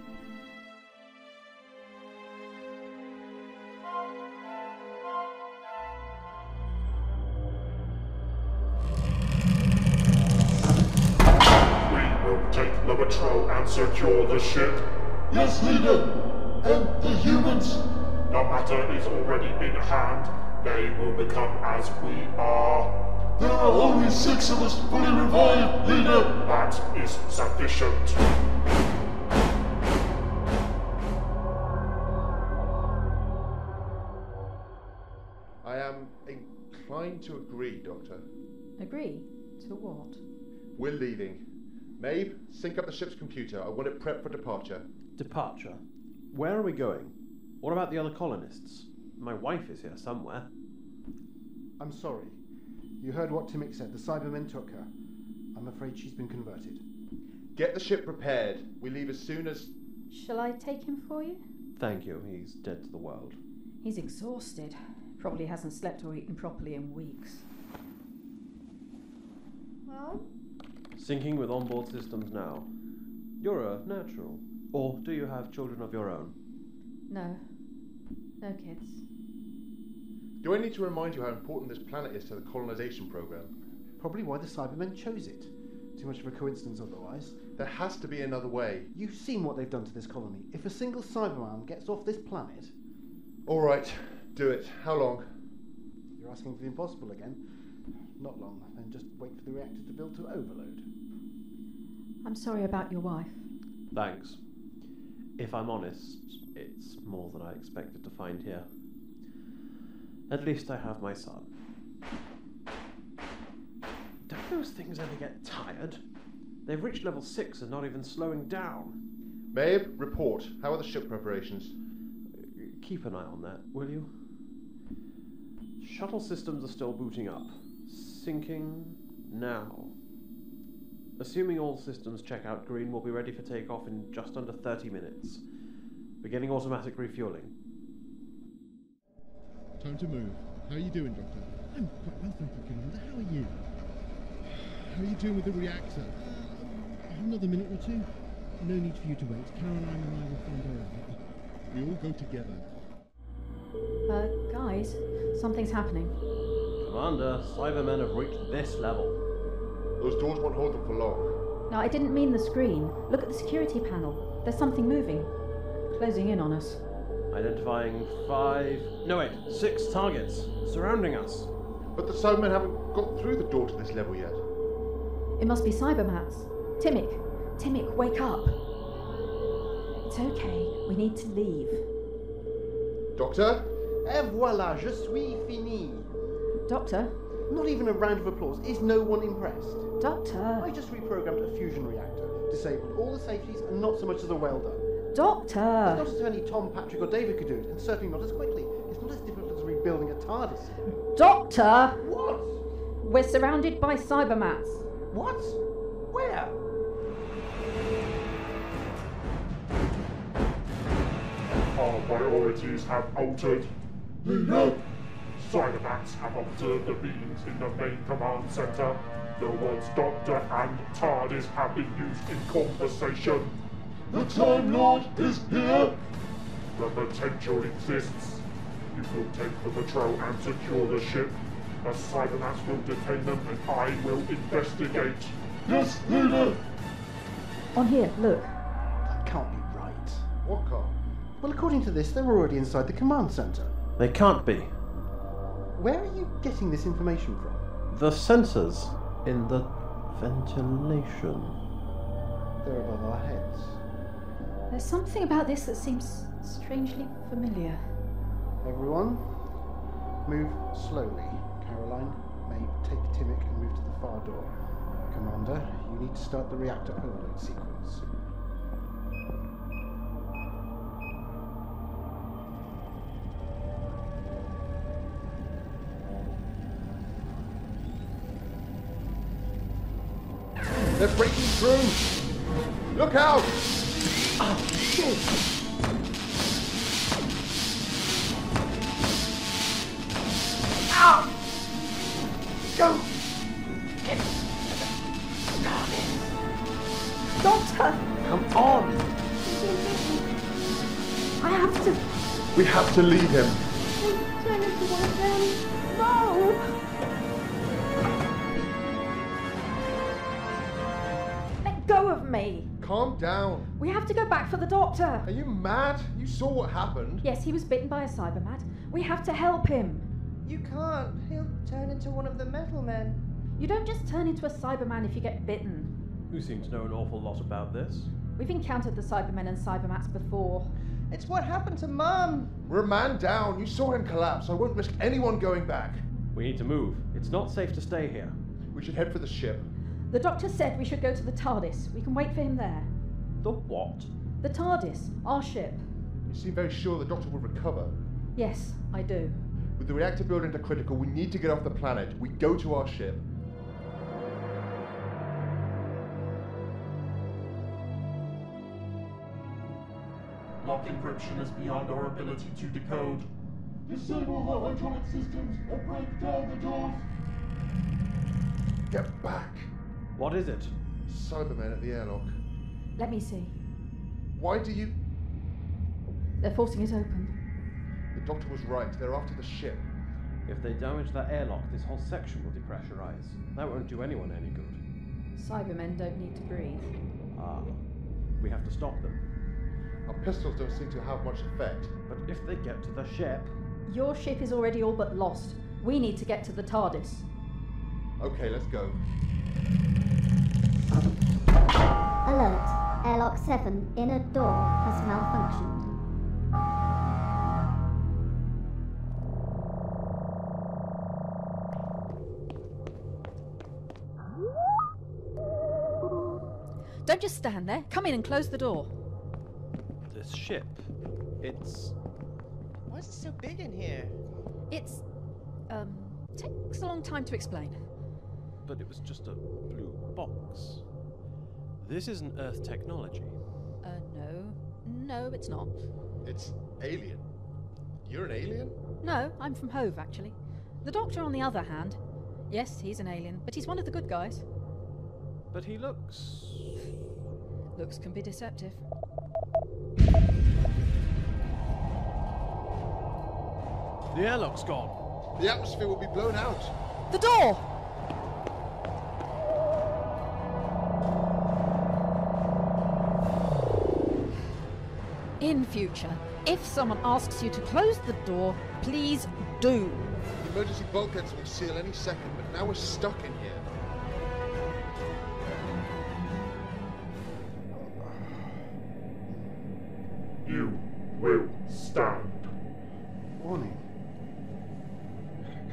We will take Labatro and secure the ship. Yes, leader! And the humans? The matter is already in hand. They will become as we are. There are only 6 of us fully revived, leader! That is sufficient. I am inclined to agree, Doctor. Agree? To what? We're leaving. Mabe, sync up the ship's computer. I want it prepped for departure. Departure? Where are we going? What about the other colonists? My wife is here somewhere. I'm sorry. You heard what Timic said. The Cybermen took her. I'm afraid she's been converted. Get the ship prepared. We leave as soon as... Shall I take him for you? Thank you. He's dead to the world. He's exhausted. Probably hasn't slept or eaten properly in weeks. Well? Syncing with onboard systems now. You're a natural. Or do you have children of your own? No. No kids. Do I need to remind you how important this planet is to the colonization program? Probably why the Cybermen chose it. Too much of a coincidence otherwise. There has to be another way. You've seen what they've done to this colony. If a single Cyberman gets off this planet... All right, do it. How long? You're asking for the impossible again. Not long, then just wait for the reactor to build to overload. I'm sorry about your wife. Thanks. If I'm honest, it's more than I expected to find here. At least I have my son. Don't those things ever get tired? They've reached level 6 and not even slowing down. Mabe, report. How are the ship preparations? Keep an eye on that, will you? Shuttle systems are still booting up. Syncing now. Assuming all systems check out green, we'll be ready for takeoff in just under 30 minutes. Beginning automatic refueling. Time to move. How are you doing, Doctor? I'm quite well, thank you, Commander. How are you? How are you doing with the reactor? Another minute or two? No need for you to wait. Caroline and I will find her out. We all go together. Guys, something's happening. Commander, Cybermen have reached this level. Those doors won't hold them for long. No, I didn't mean the screen. Look at the security panel. There's something moving. Closing in on us. Identifying 6 targets surrounding us. But the Cybermen haven't got through the door to this level yet. It must be Cybermats. Timic, wake up. It's okay. We need to leave. Doctor? Et voilà, je suis fini. Doctor? Not even a round of applause. Is no one impressed? Doctor? I just reprogrammed a fusion reactor, disabled all the safeties, and not so much as a welder. Doctor! It's not as if only Tom, Patrick, or David could do it, and certainly not as quickly. It's not as difficult as rebuilding a TARDIS. Doctor! What? We're surrounded by Cybermats. What? Where? Our priorities have altered. Leader! Cybermats have observed the beings in the main command center. The words Doctor and TARDIS have been used in conversation. The Time Lord is here! The potential exists. You will take the patrol and secure the ship. The Cybernats will detain them and I will investigate. Yes, leader! On here, look. That can't be right. What can't? Well, according to this, they were already inside the command center. They can't be. Where are you getting this information from? The sensors in the ventilation. They're above our heads. There's something about this that seems strangely familiar. Everyone, move slowly. Caroline, May, take Timmick and move to the far door. Commander, you need to start the reactor overload sequence. They're breaking through! Look out! Oh, shit! Ow! Go! Get Doctor! Come on! I have to... We have to leave him. Turn into one of them. No! Let go of me! Calm down. We have to go back for the doctor! Are you mad? You saw what happened. Yes, he was bitten by a Cybermat. We have to help him. You can't. He'll turn into one of the metal men. You don't just turn into a Cyberman if you get bitten. You seem to know an awful lot about this. We've encountered the Cybermen and Cybermats before. It's what happened to Mum. We're a man down. You saw him collapse. I won't risk anyone going back. We need to move. It's not safe to stay here. We should head for the ship. The doctor said we should go to the TARDIS. We can wait for him there. The what? The TARDIS, our ship. You seem very sure the doctor will recover. Yes, I do. With the reactor building to critical, we need to get off the planet. We go to our ship. Lock encryption is beyond our ability to decode. Disable the hydraulic systems and break down the doors. Get back. What is it? Cybermen at the airlock. Let me see. Why do you... They're forcing it open. The doctor was right. They're after the ship. If they damage that airlock, this whole section will depressurize. That won't do anyone any good. Cybermen don't need to breathe. Ah. We have to stop them. Our pistols don't seem to have much effect. But if they get to the ship... Your ship is already all but lost. We need to get to the TARDIS. Okay, let's go. Alert. Airlock 7, inner door, has malfunctioned. Don't just stand there. Come in and close the door. This ship... It's... Why is it so big in here? It's... takes a long time to explain. But it was just a blue box. This isn't Earth technology. No. No, it's not. It's alien. You're an alien? No, I'm from Hove, actually. The Doctor, on the other hand... Yes, he's an alien, but he's one of the good guys. But he looks... Looks can be deceptive. The airlock's gone. The atmosphere will be blown out. The door! In future, if someone asks you to close the door, please do. The emergency bulkheads will seal any second, but now we're stuck in here. You will stand. Warning.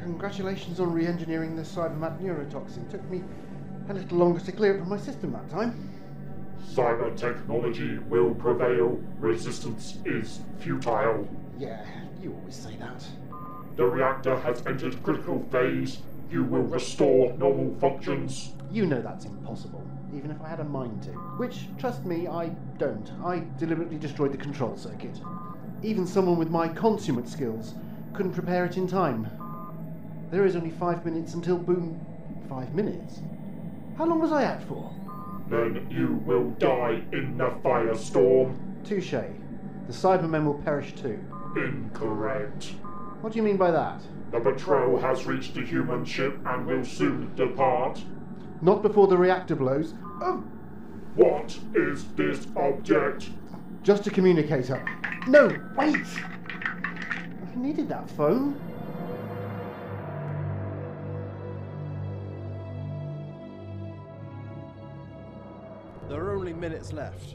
Congratulations on re-engineering the Cybermat neurotoxin. Took me a little longer to clear it from my system that time. Cyber technology will prevail. Resistance is futile. Yeah, you always say that. The reactor has entered critical phase. You will restore normal functions. You know that's impossible, even if I had a mind to. Which, trust me, I don't. I deliberately destroyed the control circuit. Even someone with my consummate skills couldn't prepare it in time. There is only 5 minutes until boom... 5 minutes? How long was I out for? Then you will die in the firestorm. Touché. the Cybermen will perish too. Incorrect. What do you mean by that? The patrol has reached the human ship and will soon depart. Not before the reactor blows. Oh! What is this object? Just a communicator. No, wait! I needed that phone. There are only minutes left.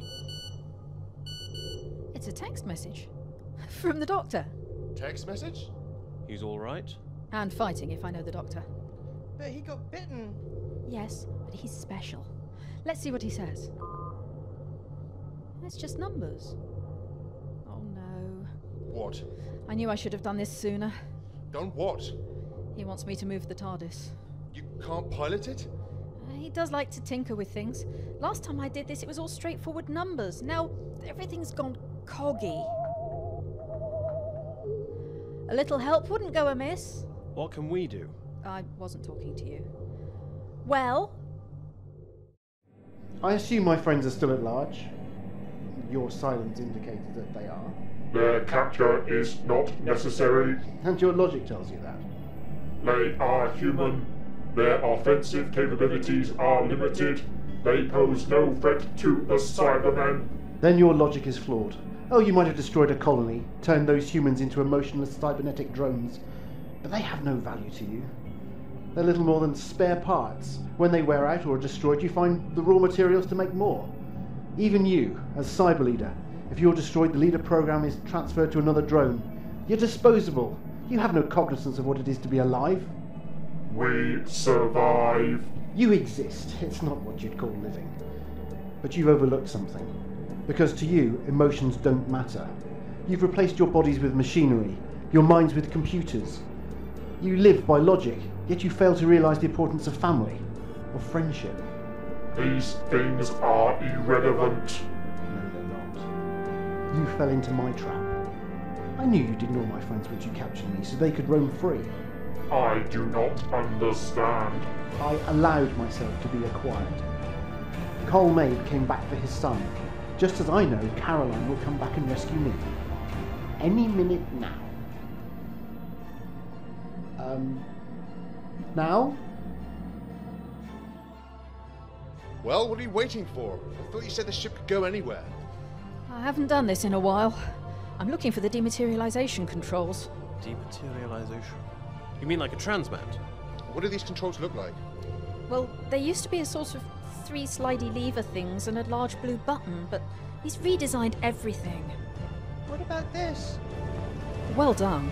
It's a text message. From the doctor. Text message? He's all right? And fighting, if I know the doctor. But he got bitten. Yes, but he's special. Let's see what he says. It's just numbers. Oh no. What? I knew I should have done this sooner. Done what? He wants me to move the TARDIS. You can't pilot it? He does like to tinker with things. Last time I did this, it was all straightforward numbers. Now, everything's gone coggy. A little help wouldn't go amiss. What can we do? I wasn't talking to you. Well? I assume my friends are still at large. Your silence indicated that they are. Their capture is not necessary. And your logic tells you that. They are human. Their offensive capabilities are limited. They pose no threat to the Cybermen. Then your logic is flawed. Oh, you might have destroyed a colony, turned those humans into emotionless cybernetic drones, but they have no value to you. They're little more than spare parts. When they wear out or are destroyed, you find the raw materials to make more. Even you, as Cyber Leader, if you're destroyed, the leader program is transferred to another drone. You're disposable. You have no cognizance of what it is to be alive. We survive. You exist. It's not what you'd call living. But you've overlooked something. Because to you, emotions don't matter. You've replaced your bodies with machinery, your minds with computers. You live by logic, yet you fail to realise the importance of family, of friendship. These things are irrelevant. No, they're not. You fell into my trap. I knew you'd ignore my friends once you captured me, so they could roam free. I do not understand. I allowed myself to be acquired. Cole Mabe came back for his son, just as I know Caroline will come back and rescue me. Any minute now. Now? Well, what are you waiting for? I thought you said the ship could go anywhere. I haven't done this in a while. I'm looking for the dematerialization controls. Dematerialization? You mean like a transmat? What do these controls look like? Well, there used to be a sort of 3 slidey lever things and a large blue button, but he's redesigned everything. What about this? Well done.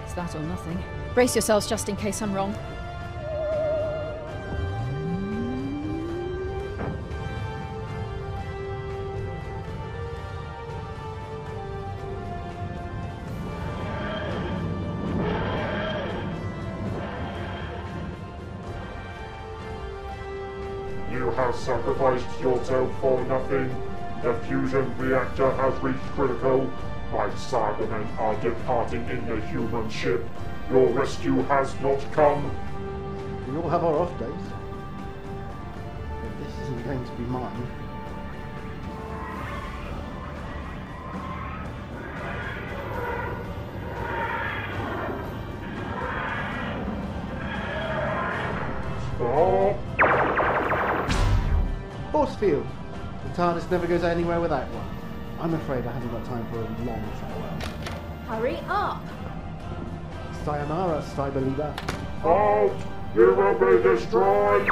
It's that or nothing. Brace yourselves just in case I'm wrong. You have sacrificed yourself for nothing. The fusion reactor has reached critical. My Cybermen are departing in the human ship. Your rescue has not come. We all have our off days. But this isn't going to be mine. Stop. Force field. The TARDIS never goes anywhere without one. I'm afraid I haven't got time for a long farewell. Hurry up! Sayonara, Cyber Leader. Halt! You will be destroyed!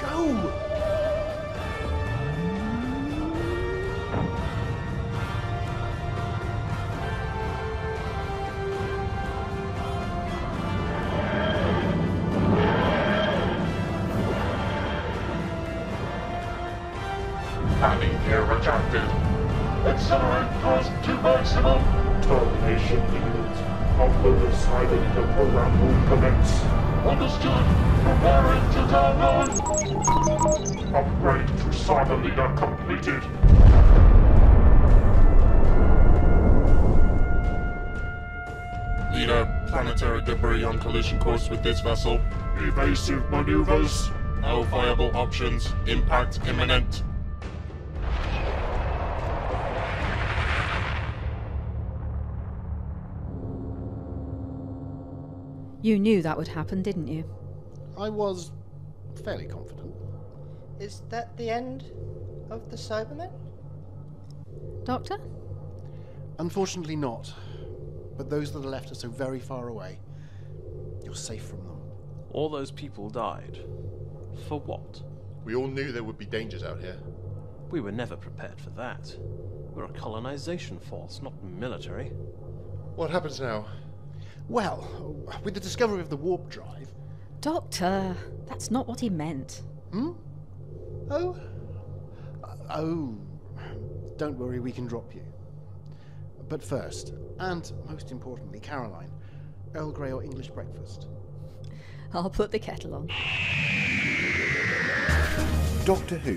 Go! Landing gear rejected. Accelerate thrust to maximum. Termination imminent. Upload of Cyber Leader program will commence. Understood. Preparing to download. Upgrade to Cyber Leader completed. Leader, planetary debris on collision course with this vessel. Evasive maneuvers. No viable options. Impact imminent. You knew that would happen, didn't you? I was fairly confident. Is that the end of the Cybermen? Doctor? Unfortunately not. But those that are left are so very far away. You're safe from them. All those people died. For what? We all knew there would be dangers out here. We were never prepared for that. We're a colonization force, not military. What happens now? Well, with the discovery of the warp drive... Doctor, that's not what he meant. Oh? Don't worry, we can drop you. But first, and most importantly, Caroline, Earl Grey or English breakfast? I'll put the kettle on. Doctor Who,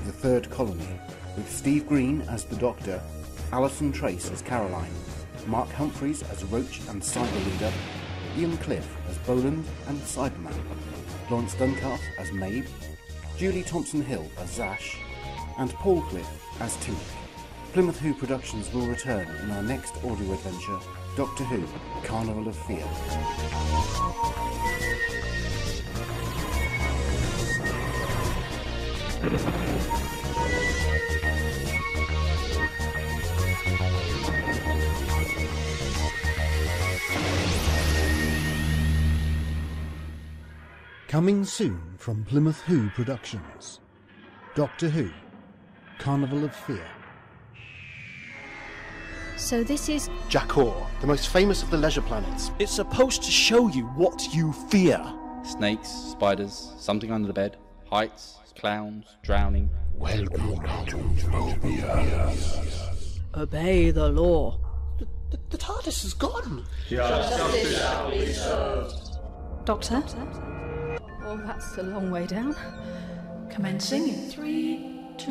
The Third Colony, with Steve Green as the Doctor, Alison Trace as Caroline, Mark Humphreys as Roach and Cyber Leader, Ian Cliff as Boland and Cyberman, Lawrence Duncalf as Maeve, Julie Thompson-Hill as Zash, and Paul Cliff as Tunic. Plymouth Who Productions will return in our next audio adventure, Doctor Who, Carnival of Fear. Coming soon from Plymouth Who Productions. Doctor Who, Carnival of Fear. So this is... Jakor, the most famous of the leisure planets. It's supposed to show you what you fear. Snakes, spiders, something under the bed, heights, clowns, drowning. Welcome to Phobia. Obey the law. The TARDIS is gone. Justice shall be served. Doctor? Oh, that's a long way down. Commencing in 3, 2,